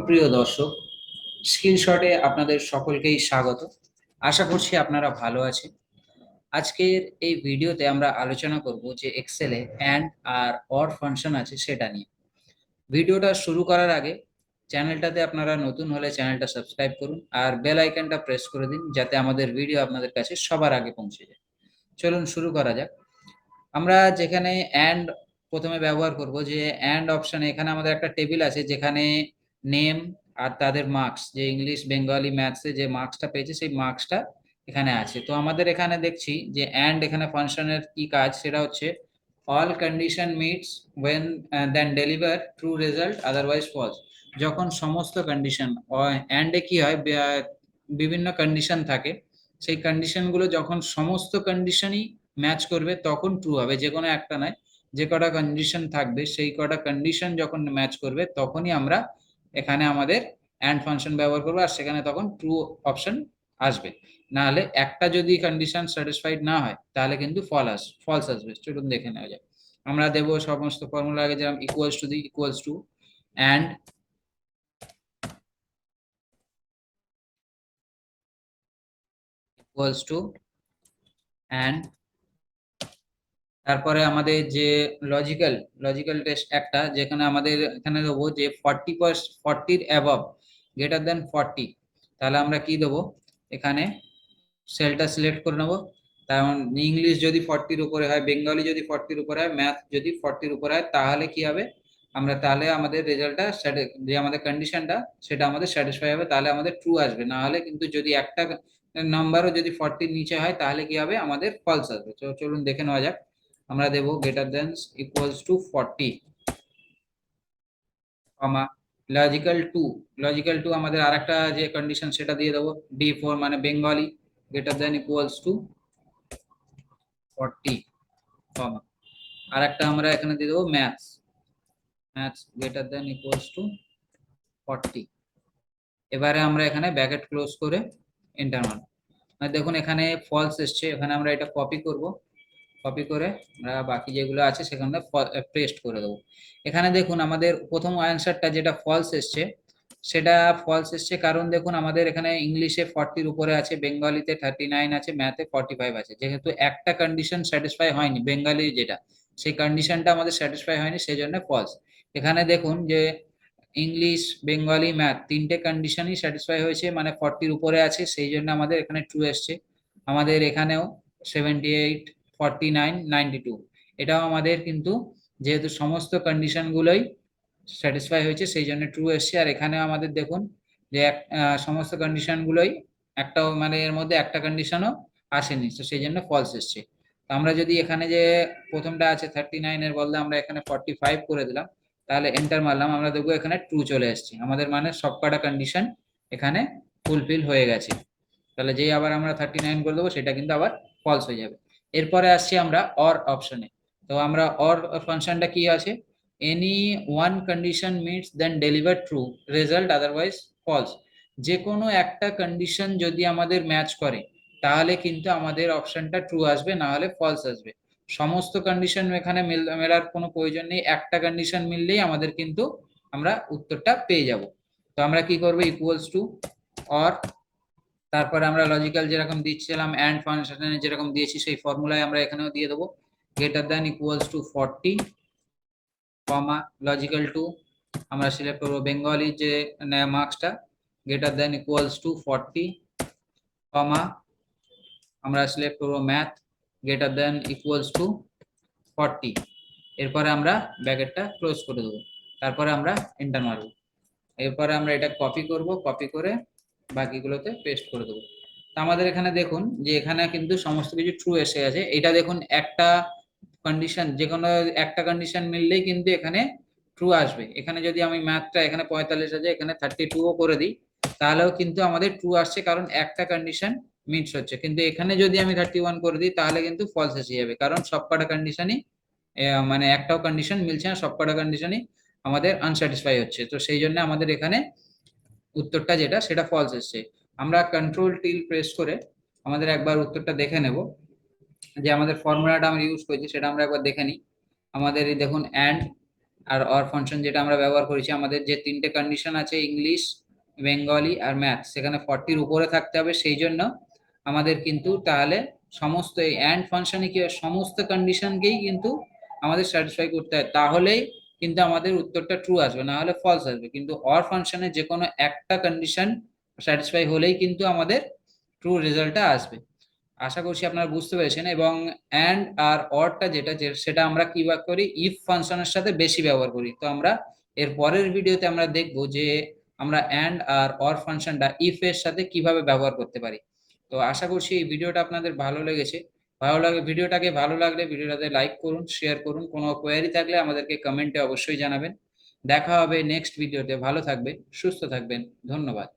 সুপ্রিয় দর্শক, স্কিলশটে আপনাদের সকলকেই স্বাগত। আশা করছি আপনারা ভালো আছেন। আজকের এই ভিডিওতে আমরা আলোচনা করব যে এক্সেলে অ্যান্ড আর অর ফাংশন আছে সেটা নিয়ে। ভিডিওটা শুরু করার আগে চ্যানেলটাতে আপনারা নতুন হলে চ্যানেলটা সাবস্ক্রাইব করুন আর বেল আইকনটা প্রেস করে দিন, যাতে আমাদের ভিডিও আপনাদের কাছে সবার আগে পৌঁছে যায়। চলুন শুরু করা যাক। আমরা যেখানে অ্যান্ড প্রথমে ব্যবহার করব, যে অ্যান্ড অপশনে এখানে আমাদের একটা টেবিল আছে যেখানে নেম আর তাদের মার্কস, যে ইংলিশ, বেঙ্গলি, ম্যাথসে যে মার্কসটা পেয়েছে সেই মার্কসটা এখানে আছে। তো আমাদের এখানে দেখছি যে অ্যান্ড এখানে ফাংশনের কি কাজ, সেটা হচ্ছে all condition meets when then deliver true result, otherwise false. যখন সমস্ত কন্ডিশন, অ্যান্ডে কি হয়, বিভিন্ন কন্ডিশন থাকে, সেই কন্ডিশনগুলো যখন সমস্ত কন্ডিশনই ম্যাচ করবে তখন ট্রু হবে। যে কোনো একটা নয়, যে কটা কন্ডিশন থাকবে সেই কটা কন্ডিশন যখন ম্যাচ করবে তখনই আমরা এখানে আমাদের অ্যান্ড ফাংশন ব্যবহার করবো, আর সেখানে তখন ট্রু অপশন আসবে। না হলে একটা যদি কন্ডিশন স্যাটিসফাইড না হয় তাহলে কিন্তু ফলস আসবে। চলুন দেখে নেওয়া যায়। আমরা দেবো সমস্ত ফর্মুলা আগে, যেমন equals to, equals to and equals to and তারপরে আমাদের যে লজিক্যাল লজিক্যাল টেস্ট একটা, যেখানে আমাদের এখানে দেবো যে 40 অ্যাবভ গ্রেটার দেন 40। তাহলে আমরা কি দেবো, এখানে সেলটা সিলেক্ট করে নেবো। কারণ ইংলিশ যদি 40-র উপরে হয়, বেঙ্গলি যদি 40-র উপরে হয়, ম্যাথ যদি 40-র উপরে হয়, তাহলে কি হবে, আমরা তাহলে আমাদের রেজাল্টটা, যে আমাদের কন্ডিশনটা সেটা আমাদের স্যাটিসফাই হবে, তাহলে আমাদের ট্রু আসবে। না হলে কিন্তু যদি একটা নাম্বারও যদি 40-র নিচে হয় তাহলে কি হবে, আমাদের ফলস আসবে। তো চলুন দেখে নেওয়া যাক। আমরা দেব greater than equals to 40, comma logical two আমাদের আরেকটা যে কন্ডিশন সেটা দিয়ে দেবো, D4 মানে Bengali, greater than equals to 40, comma আরেকটা আমরা এখানে দিয়ে দেবো maths greater than equals to 40। এবারে আমরা এখানে ব্র্যাকেট ক্লোজ করে এন্টার মারব। দেখুন এখানে ফলস এসছে, এখানে আমরা এটা কপি করব, কপি করে আমরা বাকি যেগুলো আছে সেখানে পেস্ট করে দেবো। এখানে দেখুন আমাদের প্রথম অ্যান্সারটা যেটা ফলস এসছে, সেটা ফলস এসছে কারণ দেখুন আমাদের এখানে ইংলিশে 40-র উপরে আছে, বেঙ্গলিতে 39 আছে, ম্যাথে 45 আছে। যেহেতু একটা কন্ডিশন স্যাটিসফাই হয়নি, বেঙ্গলি যেটা, সেই কন্ডিশনটা আমাদের স্যাটিসফাই হয়নি, সেই জন্য ফলস। এখানে দেখুন যে ইংলিশ, বেঙ্গলি, ম্যাথ তিনটে কন্ডিশনই স্যাটিসফাই হয়েছে, মানে 40-র উপরে আছে, সেই জন্য আমাদের এখানে ট্রু এসছে। আমাদের এখানেও 78, 49, 92, এটাও আমাদের কিন্তু যেহেতু সমস্ত কন্ডিশন গুলোই স্যাটিসফাই হয়েছে সেই জন্য ট্রু এসছে। আর এখানেও আমাদের দেখুন যে সমস্ত কন্ডিশন গুলোই একটাও, মানে এর মধ্যে একটা কন্ডিশনও আসেনি, তো সেই জন্য ফলস এসছে। তো আমরা যদি এখানে যে প্রথমটা আছে 39 এর বদলে আমরা এখানে 45 করে দিলাম, তাহলে এন্টার মারলাম, আমরা দেখবো এখানে ট্রু চলে এসছে। আমাদের মানে সবকটা কন্ডিশন এখানে ফুলফিল হয়ে গেছে। তাহলে যেই আবার আমরা 39 করে দেবো সেটা কিন্তু আবার ফলস হয়ে যাবে। এরপরে আসছি আমরা অর অপশনে। তো আমরা অর ফাংশনটা কি আছে, any one condition meets then deliver true result, otherwise false. যে কোনো একটা কন্ডিশন যদি আমাদের ম্যাচ করে তাহলে কিন্তু আমাদের অপশনটা ট্রু আসবে, না হলে ফলস আসবে। সমস্ত কন্ডিশন এখানে মেলার কোনো প্রয়োজন নেই, একটা কন্ডিশন মিললেই আমাদের কিন্তু আমরা উত্তরটা পেয়ে যাব। তো আমরা কি করবো, ইকুয়ালস টু অর, তারপরে আমরা লজিক্যাল যেরকম দিচ্ছিলাম অ্যান্ড ফাংশনে যেরকম দিয়েছি সেই ফর্মুলায় আমরা এখানেও দিয়ে দেবো, greater than equals to 40, comma logical two আমরা সিলেক্ট করবো বেঙ্গলি যে মার্কসটা, greater than equals to 40, comma আমরা সিলেক্ট করবো math, greater than equals to 40। এরপরে আমরা ব্র্যাকেটটা ক্লোজ করে দেবো, তারপরে আমরা এন্টার মারবো। এরপরে আমরা এটা কপি করব, কপি করে বাকিগুলোতে পেস্ট করে দেবো। তো আমাদের এখানে দেখুন যে এখানে কিন্তু সমস্ত কিছু ট্রু এসে গেছে। এটা দেখুন একটা কন্ডিশন, যে কোনো একটা কন্ডিশন মিললেই কিন্তু এখানে ট্রু আসবে। এখানে যদি আমি ম্যাথটা এখানে 45 আছে, এখানে 32ও করে দিই, তাহলেও কিন্তু আমাদের ট্রু আসছে, কারণ একটা কন্ডিশন মিটস হচ্ছে। কিন্তু এখানে যদি আমি 31 করে দিই তাহলে কিন্তু ফলস এসে যাবে, কারণ সবকটা কন্ডিশনই, মানে একটাও কন্ডিশন মিলছে না, সবকটা কন্ডিশনই আমাদের আনস্যাটিসফাই হচ্ছে। তো সেই জন্য আমাদের এখানে উত্তরটা যেটা সেটা ফলস এসছে। আমরা কন্ট্রোল টিল প্রেস করে আমাদের একবার উত্তরটা দেখে নেব, যে আমাদের ফর্মুলাটা আমরা ইউজ করেছি সেটা আমরা একবার দেখে নিই। আমাদের এই দেখুন অ্যান্ড, আর অর ফাংশন যেটা আমরা ব্যবহার করেছি, আমাদের যে তিনটে কন্ডিশন আছে ইংলিশ, বেঙ্গলি আর ম্যাথ, সেখানে 40-র উপরে থাকতে হবে। সেই জন্য আমাদের কিন্তু তাহলে সমস্ত এই অ্যান্ড ফাংশনে কি হয়, সমস্ত কন্ডিশনকেই কিন্তু আমাদের স্যাটিসফাই করতে হয়, তাহলেই কিন্তু আমাদের উত্তরটা ট্রু আসবে, না হলে ফলস আসবে। কিন্তু অর ফাংশনে যে কোনো একটা কন্ডিশন স্যাটিসফাই হলেই কিন্তু আমাদের ট্রু রেজাল্টটা আসবে। আশা করছি আপনারা বুঝতে পেরেছেন। এবং অ্যান্ড আর অরটা যেটা সেটা আমরা কি ব্যবহার করি, ইফ ফাংশনের সাথে বেশি ব্যবহার করি। তো আমরা এর পরের ভিডিওতে আমরা দেখব যে আমরা অ্যান্ড আর অর ফাংশনটা ইফ এর সাথে কিভাবে ব্যবহার করতে পারি। তো আশা করছি এই ভিডিওটা আপনাদের ভালো লেগেছে। ভিডিওটাকে ভালো লাগলে ভিডিওটাতে লাইক করুন, শেয়ার করুন। কোনো কোয়েরি থাকলে আমাদেরকে কমেন্টে অবশ্যই জানাবেন। দেখা হবে নেক্সট ভিডিওতে। ভালো থাকবেন, সুস্থ থাকবেন। ধন্যবাদ।